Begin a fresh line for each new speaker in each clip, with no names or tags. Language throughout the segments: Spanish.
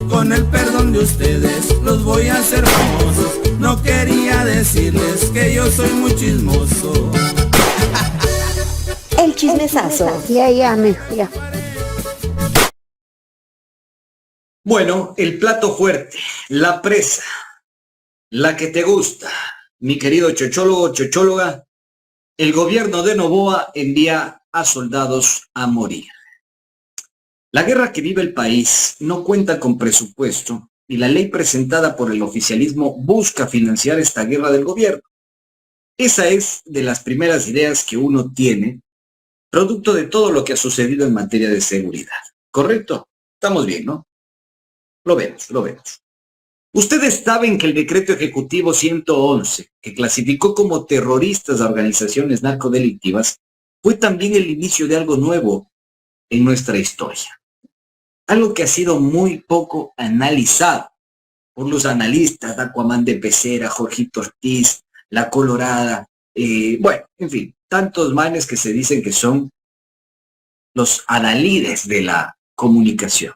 Con el perdón de ustedes los voy a hacer famosos. No quería decirles que yo soy muy chismoso.
El chismesazo.
Ya, mijo, ya.
Bueno, el plato fuerte, la presa, la que te gusta, mi querido chochólogo, chochóloga. El gobierno de Noboa envía a soldados a morir. La guerra que vive el país no cuenta con presupuesto y la ley presentada por el oficialismo busca financiar esta guerra del gobierno. Esa es de las primeras ideas que uno tiene, producto de todo lo que ha sucedido en materia de seguridad. ¿Correcto? Estamos bien, ¿no? Lo vemos, lo vemos. Ustedes saben que el decreto ejecutivo 111, que clasificó como terroristas a organizaciones narcodelictivas, fue también el inicio de algo nuevo en nuestra historia. Algo que ha sido muy poco analizado por los analistas, Aquaman de Pecera, Jorgito Ortiz, La Colorada, bueno, en fin, tantos manes que se dicen que son los adalides de la comunicación.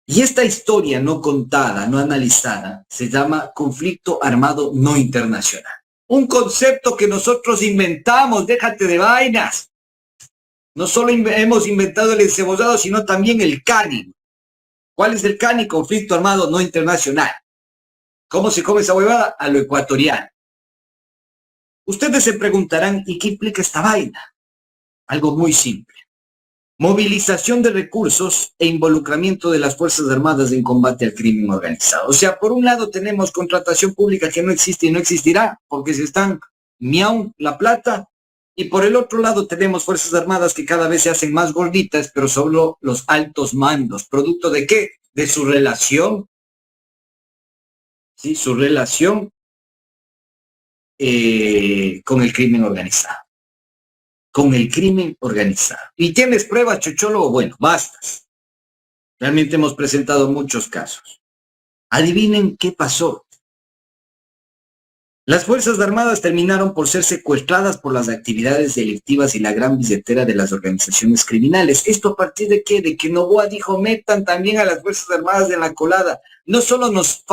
Y esta historia no contada, no analizada, se llama conflicto armado no internacional. Un concepto que nosotros inventamos, déjate de vainas. No solo hemos inventado el encebollado, sino también el CANI. ¿Cuál es el CANI? Conflicto armado no internacional. ¿Cómo se come esa huevada? A lo ecuatoriano. Ustedes se preguntarán, ¿y qué implica esta vaina? Algo muy simple. Movilización de recursos e involucramiento de las Fuerzas Armadas en combate al crimen organizado. O sea, por un lado tenemos contratación pública que no existe y no existirá porque se están miau la plata, y por el otro lado tenemos Fuerzas Armadas que cada vez se hacen más gorditas, pero solo los altos mandos. ¿Producto de qué? De su relación, ¿sí? Su relación con el crimen organizado. Con el crimen organizado. ¿Y tienes pruebas, chochólogo? Bueno, bastas. Realmente hemos presentado muchos casos. Adivinen qué pasó. Las Fuerzas Armadas terminaron por ser secuestradas por las actividades delictivas y la gran billetera de las organizaciones criminales. ¿Esto a partir de qué? De que Noboa dijo, metan también a las Fuerzas Armadas en la colada. No solo nos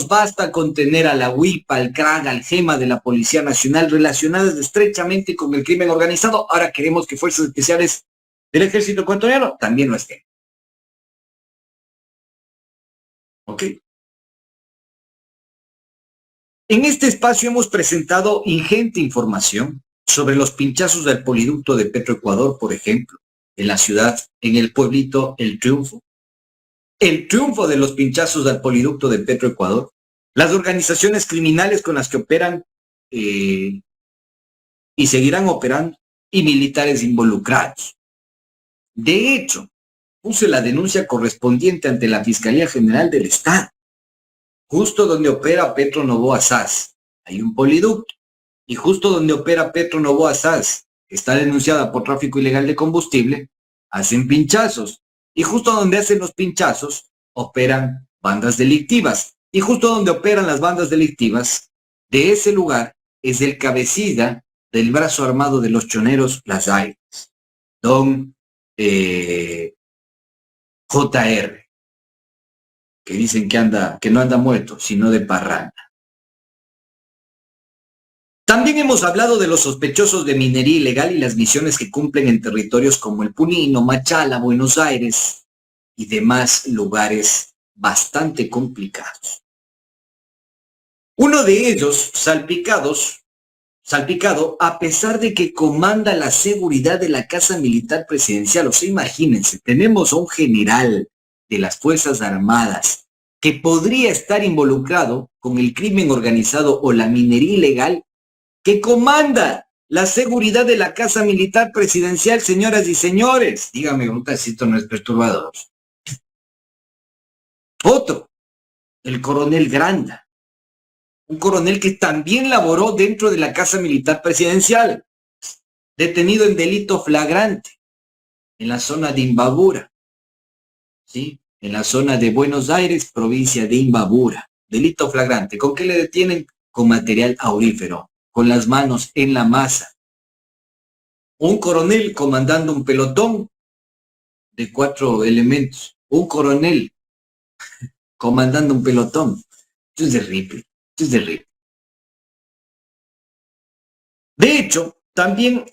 basta con tener a la UIPA, al CRAG, al GEMA de la Policía Nacional relacionadas estrechamente con el crimen organizado. Ahora queremos que Fuerzas Especiales del Ejército Ecuatoriano también lo estén. ¿Ok? En este espacio hemos presentado ingente información sobre los pinchazos del poliducto de Petroecuador, por ejemplo, en la ciudad, en el pueblito El Triunfo. El triunfo de los pinchazos del poliducto de Petroecuador, las organizaciones criminales con las que operan y seguirán operando, y militares involucrados. De hecho, puse la denuncia correspondiente ante la Fiscalía General del Estado, justo donde opera Petro Noboa SAS. Hay un poliducto, y justo donde opera Petro Noboa SAS, que está denunciada por tráfico ilegal de combustible, hacen pinchazos. Y justo donde hacen los pinchazos, operan bandas delictivas. Y justo donde operan las bandas delictivas, de ese lugar, es el cabecilla del brazo armado de los choneros Las Águilas, don JR, que dicen que no anda muerto, sino de parranda. También hemos hablado de los sospechosos de minería ilegal y las misiones que cumplen en territorios como el Punino, Machala, Buenos Aires y demás lugares bastante complicados. Uno de ellos, salpicado, a pesar de que comanda la seguridad de la Casa Militar Presidencial. O sea, imagínense, tenemos a un general de las Fuerzas Armadas que podría estar involucrado con el crimen organizado o la minería ilegal, que comanda la seguridad de la Casa Militar Presidencial, señoras y señores. Dígame, un casito no es perturbador. Otro, el coronel Granda, un coronel que también laboró dentro de la Casa Militar Presidencial, detenido en delito flagrante en la zona de Imbabura, ¿sí? En la zona de Buenos Aires, provincia de Imbabura. Delito flagrante. ¿Con qué le detienen? Con material aurífero, con las manos en la masa. Un coronel comandando un pelotón de 4 elementos, un coronel comandando un pelotón. Esto es terrible, esto es terrible. De hecho, también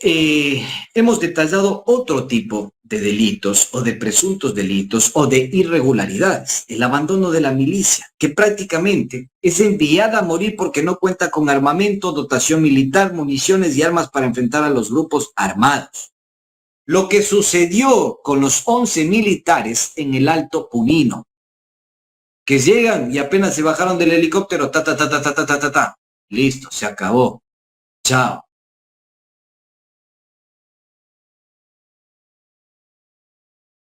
hemos detallado otro tipo de delitos o de presuntos delitos o de irregularidades. El abandono de la milicia, que prácticamente es enviada a morir porque no cuenta con armamento, dotación militar, municiones y armas para enfrentar a los grupos armados. Lo que sucedió con los 11 militares en el Alto Punino, que llegan y apenas se bajaron del helicóptero, ta, ta, ta, ta, ta, ta, ta, ta, ta. Listo, se acabó. Chao.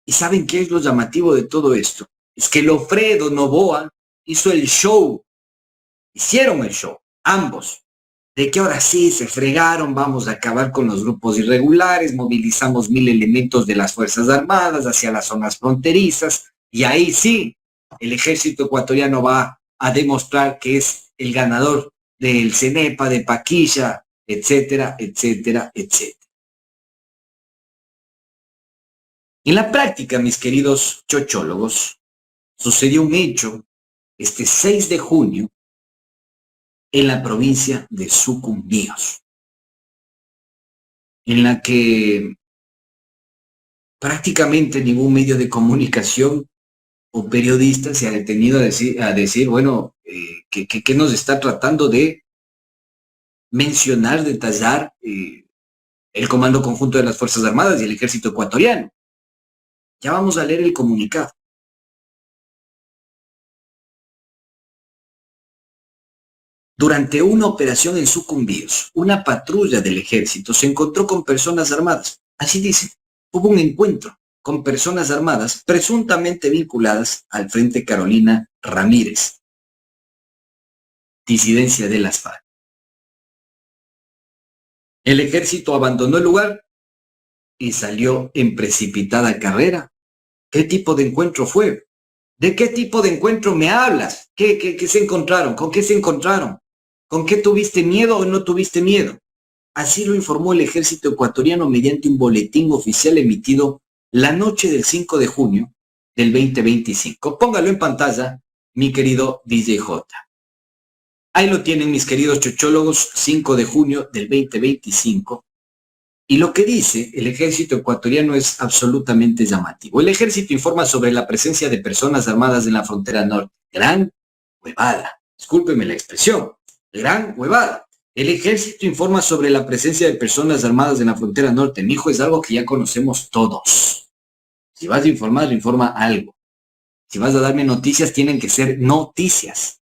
¿Y saben qué es lo llamativo de todo esto? Es que Lofredo Novoa hizo el show, hicieron el show, ambos, de que ahora sí se fregaron, vamos a acabar con los grupos irregulares, movilizamos 1000 elementos de las Fuerzas Armadas hacia las zonas fronterizas, y ahí sí, el ejército ecuatoriano va a demostrar que es el ganador del CENEPA, de Paquilla, etcétera, etcétera, etcétera. En la práctica, mis queridos chochólogos, sucedió un hecho este 6 de junio en la provincia de Sucumbíos, en la que prácticamente ningún medio de comunicación o periodista se ha detenido a decir bueno, que nos está tratando de mencionar, detallar el Comando Conjunto de las Fuerzas Armadas y el Ejército Ecuatoriano. Ya vamos a leer el comunicado. Durante una operación en Sucumbíos, una patrulla del ejército se encontró con personas armadas. Así dice, hubo un encuentro con personas armadas presuntamente vinculadas al Frente Carolina Ramírez, disidencia de las FARC. El ejército abandonó el lugar y salió en precipitada carrera. ¿Qué tipo de encuentro fue? ¿De qué tipo de encuentro me hablas? ¿Qué se encontraron? ¿Con qué se encontraron? ¿Con qué tuviste miedo o no tuviste miedo? Así lo informó el ejército ecuatoriano mediante un boletín oficial emitido la noche del 5 de junio del 2025. Póngalo en pantalla, mi querido DJ J. Ahí lo tienen, mis queridos chochólogos, 5 de junio del 2025. Y lo que dice el ejército ecuatoriano es absolutamente llamativo. El ejército informa sobre la presencia de personas armadas en la frontera norte. Gran huevada. Discúlpeme la expresión. Gran huevada. El ejército informa sobre la presencia de personas armadas en la frontera norte. Mi hijo, es algo que ya conocemos todos. Si vas a informar, informa algo. Si vas a darme noticias, tienen que ser noticias.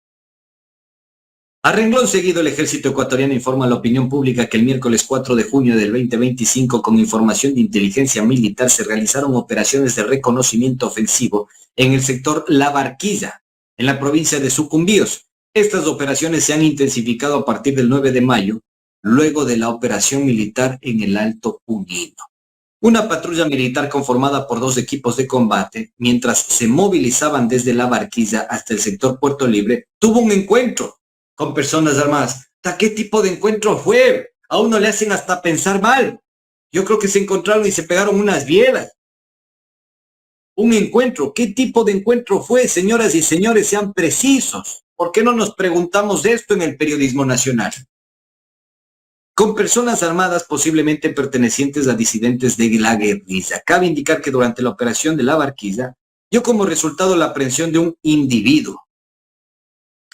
A renglón seguido, el ejército ecuatoriano informa a la opinión pública que el miércoles 4 de junio del 2025, con información de inteligencia militar, se realizaron operaciones de reconocimiento ofensivo en el sector La Barquilla, en la provincia de Sucumbíos. Estas operaciones se han intensificado a partir del 9 de mayo, luego de la operación militar en el Alto Punino. Una patrulla militar conformada por 2 equipos de combate, mientras se movilizaban desde La Barquilla hasta el sector Puerto Libre, tuvo un encuentro con personas armadas. ¿Qué tipo de encuentro fue? A uno le hacen hasta pensar mal. Yo creo que se encontraron y se pegaron unas bielas. Un encuentro. ¿Qué tipo de encuentro fue? Señoras y señores, sean precisos. ¿Por qué no nos preguntamos de esto en el periodismo nacional? Con personas armadas posiblemente pertenecientes a disidentes de la guerrilla. Cabe indicar que durante la operación de La Barquilla dio como resultado la aprehensión de un individuo,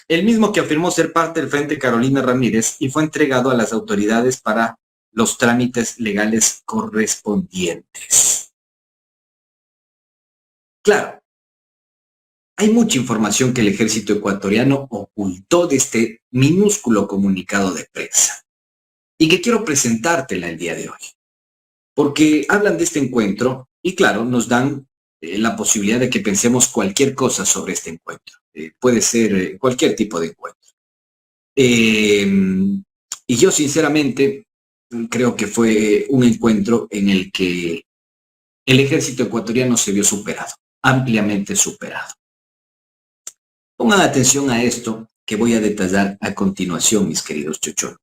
el mismo que afirmó ser parte del Frente Carolina Ramírez, y fue entregado a las autoridades para los trámites legales correspondientes. Claro, hay mucha información que el ejército ecuatoriano ocultó de este minúsculo comunicado de prensa y que quiero presentártela el día de hoy, porque hablan de este encuentro y claro, nos dan la posibilidad de que pensemos cualquier cosa sobre este encuentro. Puede ser cualquier tipo de encuentro. Y yo sinceramente creo que fue un encuentro en el que el ejército ecuatoriano se vio superado, ampliamente superado. Pongan atención a esto que voy a detallar a continuación, mis queridos chocholos.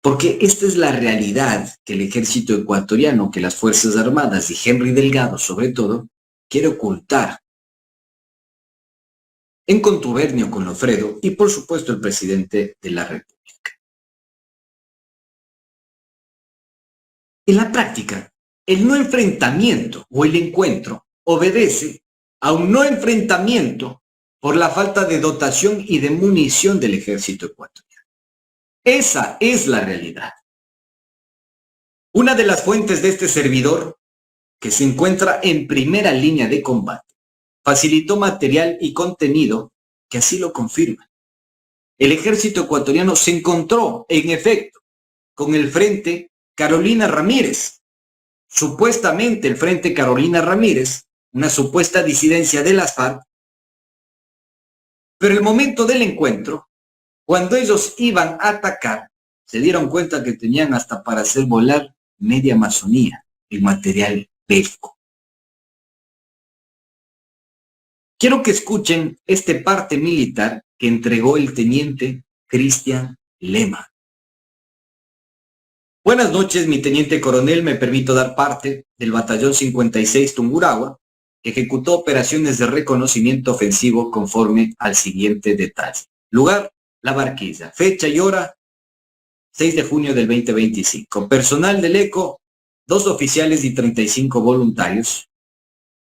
Porque esta es la realidad que el ejército ecuatoriano, que las Fuerzas Armadas y Henry Delgado sobre todo, quiere ocultar en contubernio con Lofredo y por supuesto el presidente de la República. En la práctica, el no enfrentamiento o el encuentro obedece a un no enfrentamiento por la falta de dotación y de munición del ejército ecuatoriano. Esa es la realidad. Una de las fuentes de este servidor, que se encuentra en primera línea de combate, facilitó material y contenido que así lo confirman. El ejército ecuatoriano se encontró, en efecto, con el Frente Carolina Ramírez. Supuestamente el Frente Carolina Ramírez, una supuesta disidencia de las FARC, pero el momento del encuentro, cuando ellos iban a atacar, se dieron cuenta que tenían hasta para hacer volar media Amazonía, el material bélico. Quiero que escuchen este parte militar que entregó el teniente Cristian Lema. Buenas noches, mi teniente coronel. Me permito dar parte del batallón 56 Tungurahua, que ejecutó operaciones de reconocimiento ofensivo conforme al siguiente detalle. Lugar, La Barquilla. Fecha y hora, 6 de junio del 2025. Personal del ECO, 2 oficiales y 35 voluntarios.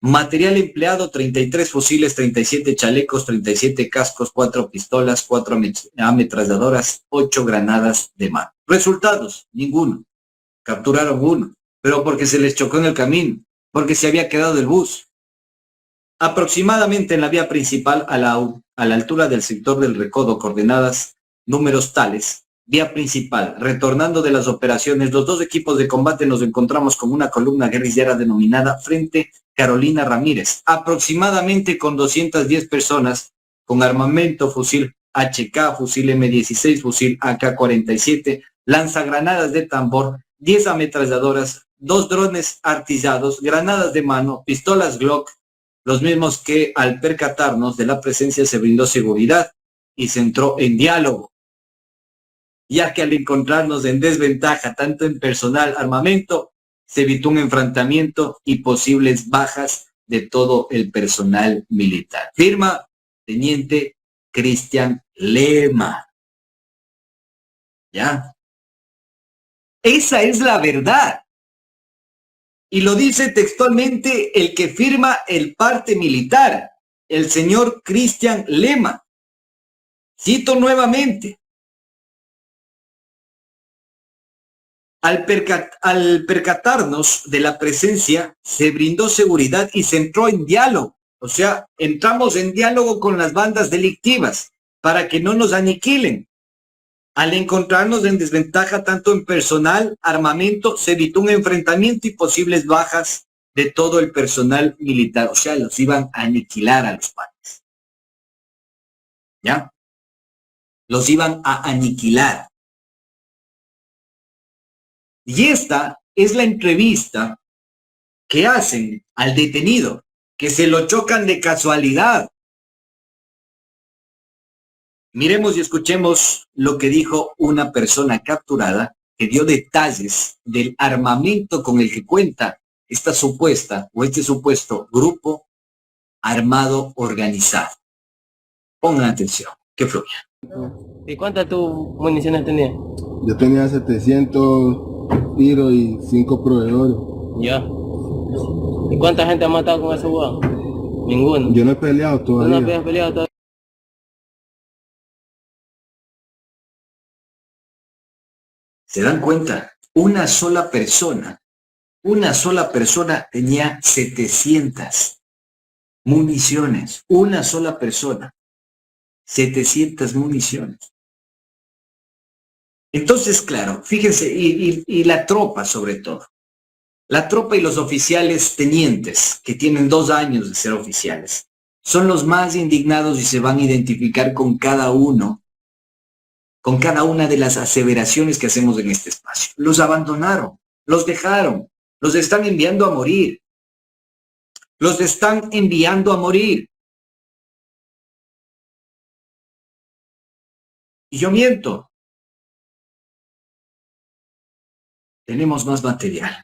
Material empleado, 33 fusiles, 37 chalecos, 37 cascos, 4 pistolas, 4 ametralladoras, 8 granadas de mano. Resultados, ninguno. Capturaron uno, pero porque se les chocó en el camino, porque se había quedado el bus. Aproximadamente en la vía principal, a la altura del sector del Recodo, coordenadas números tales. Vía principal, retornando de las operaciones, los dos equipos de combate nos encontramos con una columna guerrillera denominada Frente Carolina Ramírez, aproximadamente con 210 personas, con armamento, fusil HK, fusil M16, fusil AK-47, lanzagranadas de tambor, 10 ametralladoras, 2 drones artillados, granadas de mano, pistolas Glock, los mismos que al percatarnos de la presencia se brindó seguridad y se entró en diálogo, ya que al encontrarnos en desventaja tanto en personal, armamento, se evitó un enfrentamiento y posibles bajas de todo el personal militar. Firma teniente Cristian Lema. ¿Ya? Esa es la verdad. Y lo dice textualmente el que firma el parte militar, el señor Cristian Lema. Cito nuevamente. Al percatarnos de la presencia, se brindó seguridad y se entró en diálogo. O sea, entramos en diálogo con las bandas delictivas para que no nos aniquilen. Al encontrarnos en desventaja tanto en personal, armamento, se evitó un enfrentamiento y posibles bajas de todo el personal militar. O sea, los iban a aniquilar a los padres. ¿Ya? Los iban a aniquilar. Y esta es la entrevista que hacen al detenido, que se lo chocan de casualidad. Miremos y escuchemos lo que dijo una persona capturada que dio detalles del armamento con el que cuenta esta supuesta o este supuesto grupo armado organizado. Pongan atención, que fluya.
¿Y cuántas tú municiones tenías?
Yo tenía 700 tiros y 5 proveedores.
Ya. ¿Y cuánta gente ha matado con ese huevo? Ninguno.
Yo no he peleado
¿Tú
todavía.
no has peleado todavía?
¿Se dan cuenta? Una sola persona tenía 700 municiones. Una sola persona. 700 municiones. Entonces, claro, fíjense, y la tropa sobre todo. La tropa y los oficiales tenientes, que tienen 2 años de ser oficiales, son los más indignados y se van a identificar con cada uno, con cada una de las aseveraciones que hacemos en este espacio. Los abandonaron, los dejaron, los están enviando a morir. Los están enviando a morir. Y yo miento. tenemos más material.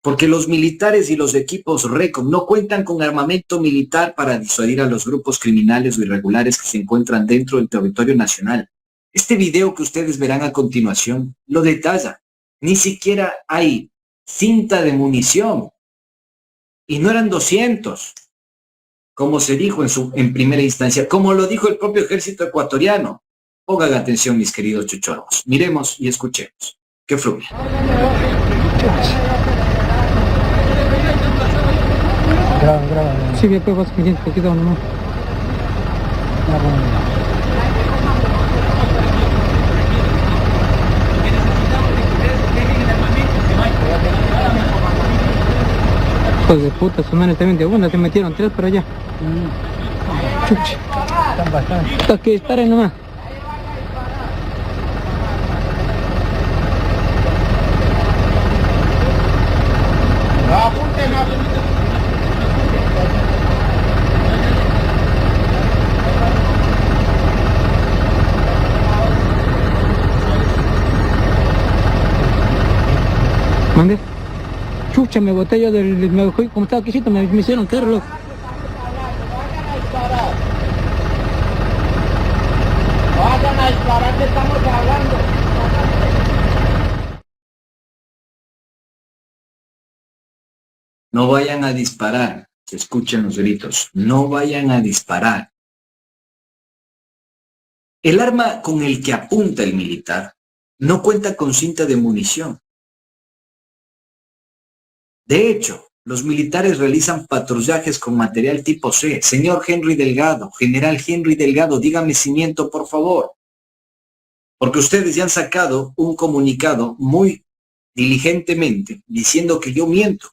Porque los militares y los equipos RECOM no cuentan con armamento militar para disuadir a los grupos criminales o irregulares que se encuentran dentro del territorio nacional. Este video que ustedes verán a continuación lo detalla. Ni siquiera hay cinta de munición. Y no eran 200, como se dijo en primera instancia, como lo dijo el propio ejército ecuatoriano. Pongan atención, mis queridos chochólogos. Miremos y escuchemos. Que fluya.
Graba. Sí, después vas pendiente, poquito nomás. Hijos de puta, su madre también de una, te metieron 3 para allá. Chuch. Están bastante. Hasta que disparen nomás. ¿Mande? Chucha, me boté yo me fui como estaba quisito, me hicieron caer, loco.
Vayan a disparar, que estamos hablando.
No vayan a disparar. Se escuchan los gritos. No vayan a disparar. El arma con el que apunta el militar no cuenta con cinta de munición. De hecho, los militares realizan patrullajes con material tipo C. Señor Henry Delgado, general Henry Delgado, dígame si miento, por favor. Porque ustedes ya han sacado un comunicado muy diligentemente diciendo que yo miento.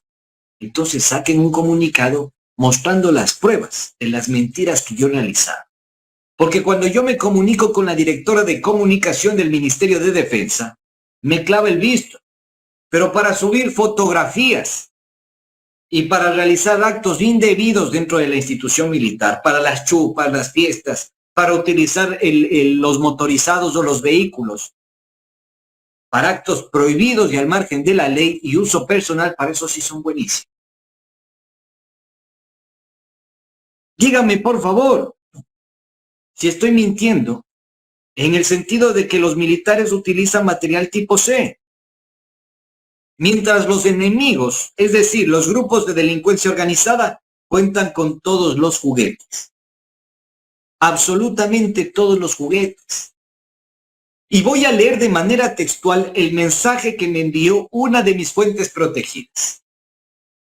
Entonces saquen un comunicado mostrando las pruebas de las mentiras que yo realizaba. Porque cuando yo me comunico con la directora de comunicación del Ministerio de Defensa, me clava el visto. Pero para subir fotografías y para realizar actos indebidos dentro de la institución militar, para las chupas, las fiestas, para utilizar los motorizados o los vehículos, para actos prohibidos y al margen de la ley y uso personal, para eso sí son buenísimos. Dígame, por favor, si estoy mintiendo, en el sentido de que los militares utilizan material tipo C. Mientras los enemigos, es decir, los grupos de delincuencia organizada, cuentan con todos los juguetes. Absolutamente todos los juguetes. Y voy a leer de manera textual el mensaje que me envió una de mis fuentes protegidas.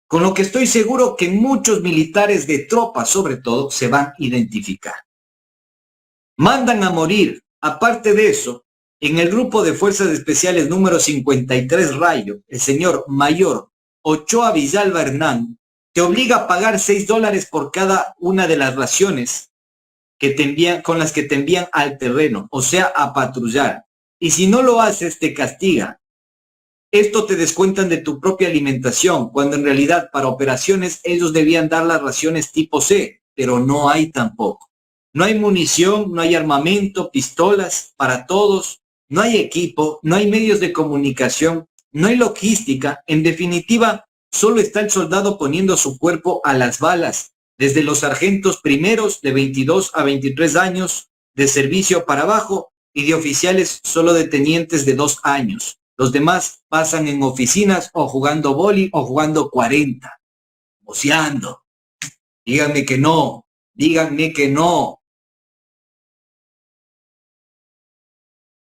Con lo que estoy seguro que muchos militares de tropas, sobre todo, se van a identificar. Mandan a morir. Aparte de eso, en el grupo de Fuerzas Especiales número 53 Rayo, el señor Mayor Ochoa Villalba Hernán te obliga a pagar $6 por cada una de las raciones que te envían, con las que te envían al terreno, o sea, a patrullar. Y si no lo haces, te castiga. Esto te descuentan de tu propia alimentación, cuando en realidad para operaciones ellos debían dar las raciones tipo C, pero no hay tampoco. No hay munición, no hay armamento, pistolas para todos, no hay equipo, no hay medios de comunicación, no hay logística. En definitiva, solo está el soldado poniendo su cuerpo a las balas, desde los sargentos primeros de 22 a 23 años de servicio para abajo y de oficiales solo de tenientes de 2 años. Los demás pasan en oficinas o jugando boli o jugando 40, boceando. Díganme que no, díganme que no.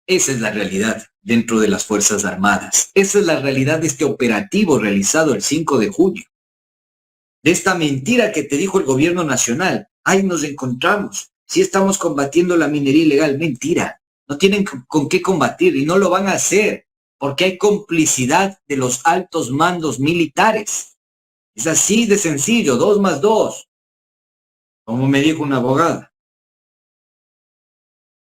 Esa es la realidad dentro de las Fuerzas Armadas. Esa es la realidad de este operativo realizado el 5 de junio. De esta mentira que te dijo el gobierno nacional. Ahí nos encontramos. Si estamos combatiendo la minería ilegal, mentira. No tienen con qué combatir y no lo van a hacer porque hay complicidad de los altos mandos militares. Es así de sencillo, 2 más 2. Como me dijo una abogada.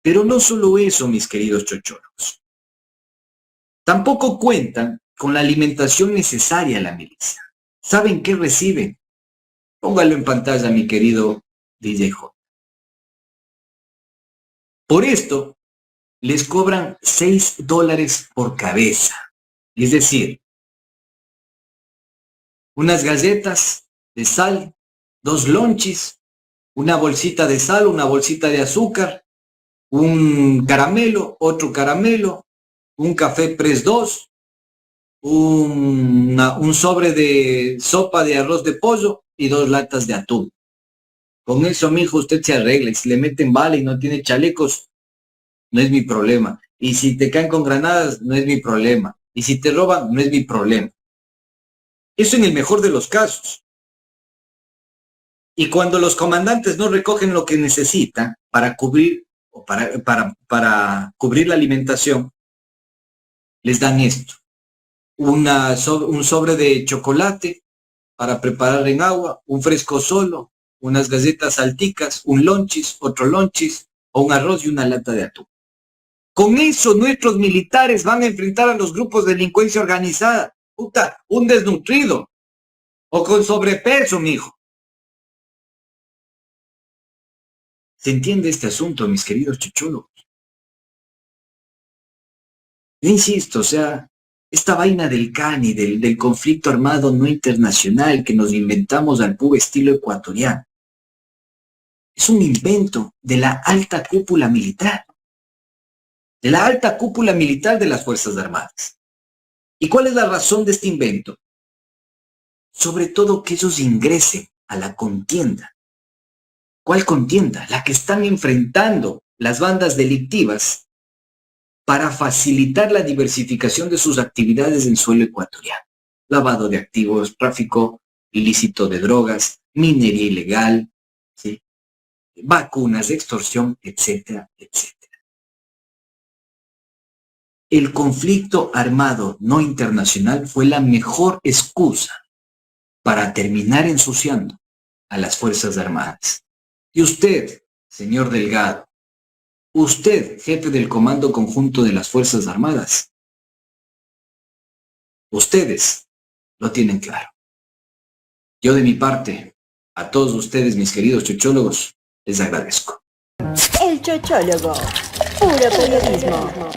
Pero no solo eso, mis queridos chochólogos. Tampoco cuentan con la alimentación necesaria a la milicia. ¿Saben qué reciben? Póngalo en pantalla, mi querido DJ J. Por esto, les cobran $6 por cabeza. Es decir, unas galletas de sal, 2 lonchis, una bolsita de sal, una bolsita de azúcar, un caramelo, otro caramelo, un café Press 2, un sobre de sopa de arroz de pollo y 2 latas de atún. Con eso, mijo, usted se arregla. Y si le meten bala y no tiene chalecos, no es mi problema. Y si te caen con granadas, no es mi problema. Y si te roban, no es mi problema. Eso en el mejor de los casos. Y cuando los comandantes no recogen lo que necesitan para cubrir o para cubrir la alimentación, les dan esto. Un sobre de chocolate para preparar en agua, un fresco solo, unas galletas salticas, un lonchis, otro lonchis, o un arroz y una lata de atún. Con eso nuestros militares van a enfrentar a los grupos de delincuencia organizada. Puta, un desnutrido o con sobrepeso, mijo. ¿Se entiende este asunto, mis queridos chochólogos? Insisto, o sea, esta vaina del CANI, del conflicto armado no internacional que nos inventamos al puro estilo ecuatoriano, es un invento de la alta cúpula militar, de la alta cúpula militar de las Fuerzas Armadas. ¿Y cuál es la razón de este invento? Sobre todo que ellos ingresen a la contienda. ¿Cuál contienda? La que están enfrentando las bandas delictivas para facilitar la diversificación de sus actividades en suelo ecuatoriano. Lavado de activos, tráfico ilícito de drogas, minería ilegal, ¿sí? Vacunas, extorsión, etcétera, etcétera. El conflicto armado no internacional fue la mejor excusa para terminar ensuciando a las Fuerzas Armadas. Y usted, señor Delgado, usted, jefe del Comando Conjunto de las Fuerzas Armadas, ustedes lo tienen claro. Yo de mi parte, a todos ustedes, mis queridos chochólogos, les agradezco.
El Chochólogo, puro periodismo.